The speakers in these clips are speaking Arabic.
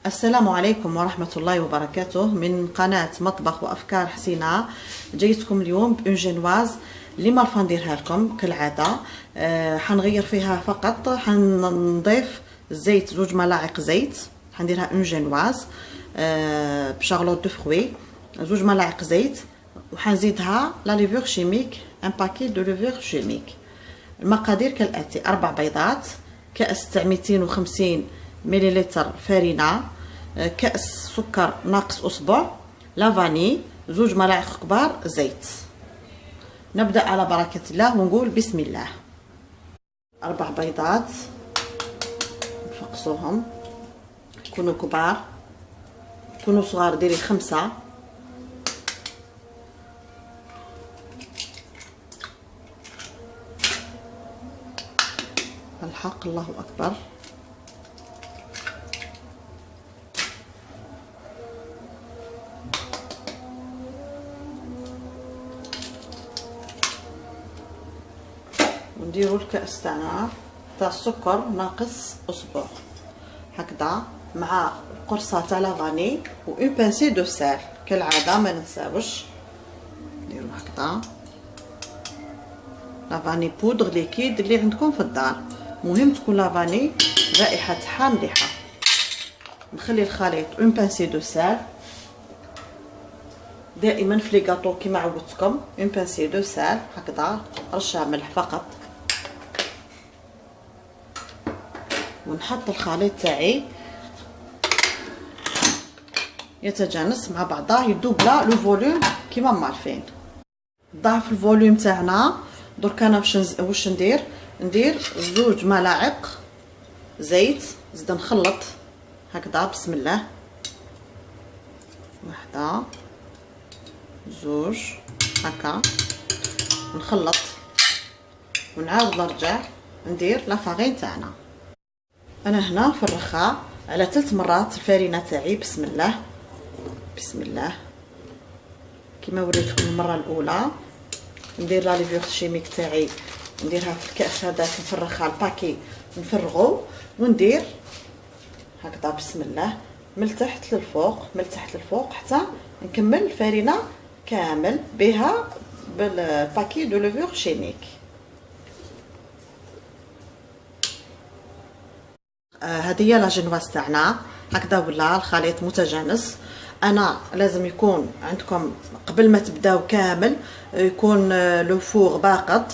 السلام عليكم ورحمة الله وبركاته من قناة مطبخ وأفكار حسينة. جيتكم اليوم بأون جينواز اللي ما رفا نديرها لكم كالعادة. حنغير فيها فقط، حنضيف الزيت 2 ملاعق زيت، حنديرها اون جينواز بشارلوت دو فروي 2 ملاعق زيت، وحنزيدها لا ليفور شيميك ان باكي دو ليفور شيميك. المقادير كالآتي: 4 بيضات، كأس تاع 250 مليلتر فرينة، كأس سكر ناقص أصبع، لافاني، 2 ملاعق كبار زيت. نبدأ على بركة الله ونقول بسم الله. 4 بيضات نفقصوهم، يكونوا كبار، يكونوا صغار ديري 5. الحق الله أكبر. ونديرو الكأس تاعنا تاع السكر ناقص أصبع هكذا، مع قرصة تاع لافاني و اون بانسي دو سال كالعادة، ما ننساوش نديرو هكذا. لافاني بودغ ليكيد اللي عندكم في الدار، مهم تكون لافاني الرائحة تاعها مليحة. نخلي الخليط اون بانسي دو سال، دائما في لي غاطو كيما عودتكم اون بانسي دو سال هكذا، رشه ملح فقط. ونحط الخليط تاعي يتجانس مع بعضه، يدوبلا لو فوليوم كيما مالفين. ضعف الفوليوم تاعنا. درك انا واش ندير 2 ملاعق زيت، زيد نخلط هكذا بسم الله، 1 2 هكا، نخلط ونعاود نرجع ندير لا فارين تاعنا. انا هنا نفرخها على 3 مرات الفرينه تاعي بسم الله بسم الله كما وريتكم المره الاولى. ندير لا ليفور شيميك تاعي، نديرها في الكاس هذاك، نفرخها الباكي نفرغو، وندير هكذا بسم الله من التحت للفوق، من التحت للفوق حتى نكمل الفرينه كامل بها بالباكي دو ليفور شيميك. هذه هي لا جينواز تاعنا هكذا، ولا الخليط متجانس. انا لازم يكون عندكم قبل ما تبداو كامل يكون لو فور باقط،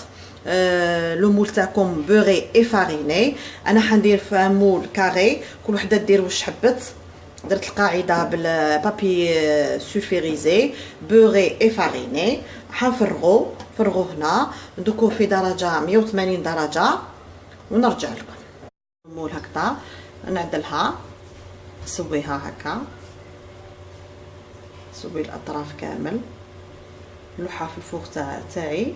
لو مول تاعكم بوغي اي فاريني. انا حندير في مول كاري، كل وحده دير واش حبت. درت القاعده بالبابي سولفيريزي بوغي اي فاريني. حنفرغو هنا، ندوكو في درجه 180 درجه ونرجع لكم. مول هكذا نعدلها، نسويها هكا، نسوي الاطراف كامل، نلوحها في الفوق تاعي.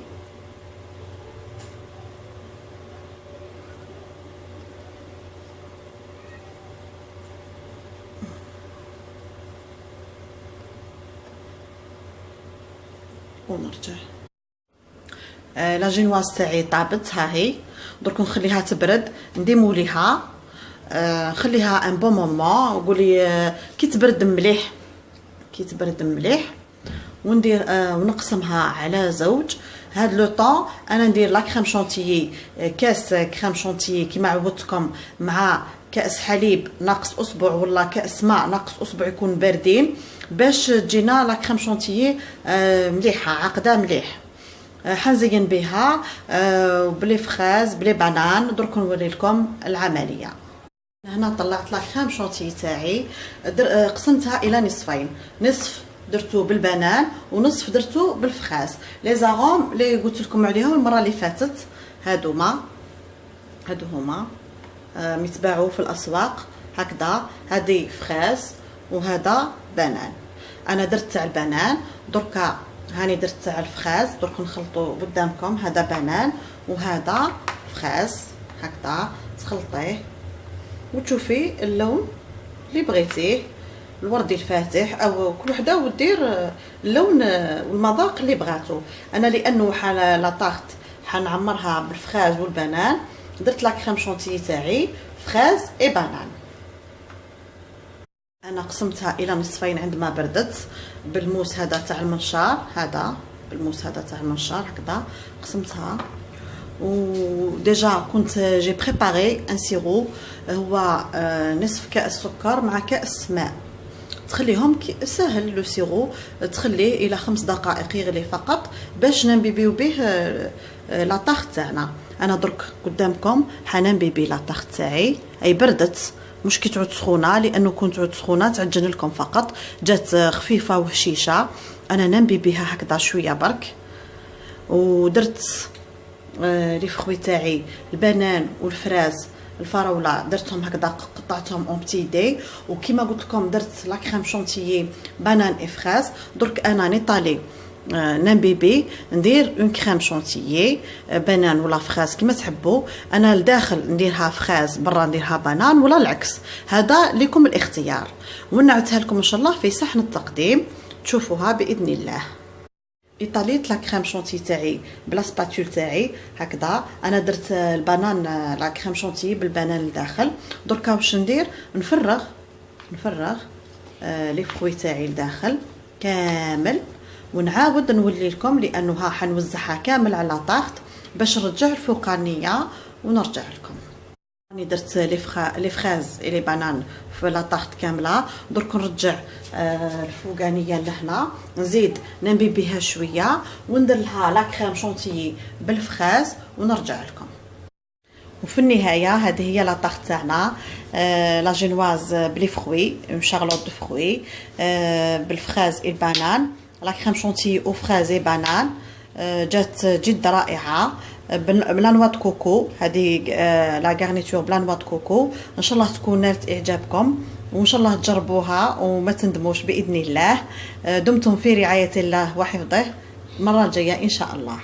ونرجع. لا جينواز تاعي طابت، ها هي. درك نخليها تبرد، نديموليها، نخليها ان بون مومون، وقولي كي تبرد مليح، كي تبرد مليح، وندير ونقسمها على 2. هاد لو طون انا ندير لا كريم شونتيي، كاس كريم شونتيي كيما عودتكم، مع كاس حليب ناقص اصبع ولا كاس ماء ناقص اصبع، يكون باردين باش تجينا لا كريم شونتيي مليحه عقده مليح. حنزين بها بلي فخاز بلي بنان. درك نوري لكم العمليه. هنا طلعت لا كريم شونتيي تاعي، قسمتها الى نصفين، نصف درتو بالبنان ونصف درتو بالفخاز. لي زاغوم اللي قلت لكم عليهم المره اللي فاتت، هادو هما متباعوا في الاسواق هكذا. هذه فخاز وهذا بنان. انا درت تاع البنان، دركا هاني درت تاع الفخاز. درك نخلطو قدامكم، هذا بنان وهذا فخاز هكذا، تخلطيه وتشوفي اللون اللي بغيتيه، الوردي الفاتح او كل وحده ودير اللون والمذاق اللي بغاتو. انا لانه لا طاغت حنعمرها بالفخاز والبنان، درت لا كريم شونتيي تاعي فخاز اي بنان. انا قسمتها الى نصفين عندما بردت بالموس هذا تاع المنشار، هذا بالموس هذا تاع المنشار هكذا قسمتها. وديجا كنت جي بريباري ان سيرو، هو نصف كاس سكر مع كاس ماء، تخليهم سهل لو سيرو، تخليه الى 5 دقائق يغلي فقط باش ننبيبيو به لا طاخ تاعنا. انا درك قدامكم حننبيبي لا طاخ تاعي، اي بردت مش كي تعود سخونه، لانه كنت تعود سخونه تعجن لكم فقط، جات خفيفه وهشيشه. انا ننبيبيها هكذا شويه برك. ودرت لي فخوي تاعي البنان والفراز الفراوله، درتهم هكذا قطعتهم اون بتي دي. وكما قلت لكم درت لا كريم شونتيي بنان اي فراز. درك انا نيطالي ننبيبي ندير اون كريم شونتيي بنان ولا فراز كما تحبوا. انا لداخل نديرها فراز، برا نديرها بنان، ولا العكس، هذا لكم الاختيار. ونعتها لكم ان شاء الله في صحن التقديم تشوفوها باذن الله. ايطاليت لا كريم شونتي تاعي بلا سباتول تاعي هكذا. انا درت البنان لا كريم شونتي بالبنان لداخل. دركا واش ندير، نفرغ لي فروي تاعي لداخل كامل، ونعاود نولي لكم لانه ها حنوزعها كامل على طاخت باش نرجع الفوقانيه ونرجع لكم. راني درت لي فراز لي بنان في لا طاخت كامله. درك نرجع الفوقانيه لهنا، نزيد ننبيبيها شويه وندير لها لا كريم شونتيي بالفراز ونرجع لكم. وفي النهايه هذه هي لا طاخت تاعنا لا جينواز بلي فروي، اون شارلوت دو فروي بالفراز البنان، لا كريم شونتيي او فراز بنان، جات جد رائعه بلا نوا دو كوكو. هذه لا غارنيتور بلا نوا دو كوكو. ان شاء الله تكون نالت اعجابكم، وان شاء الله تجربوها وما تندموش باذن الله. دمتم في رعايه الله وحفظه، المره الجايه ان شاء الله.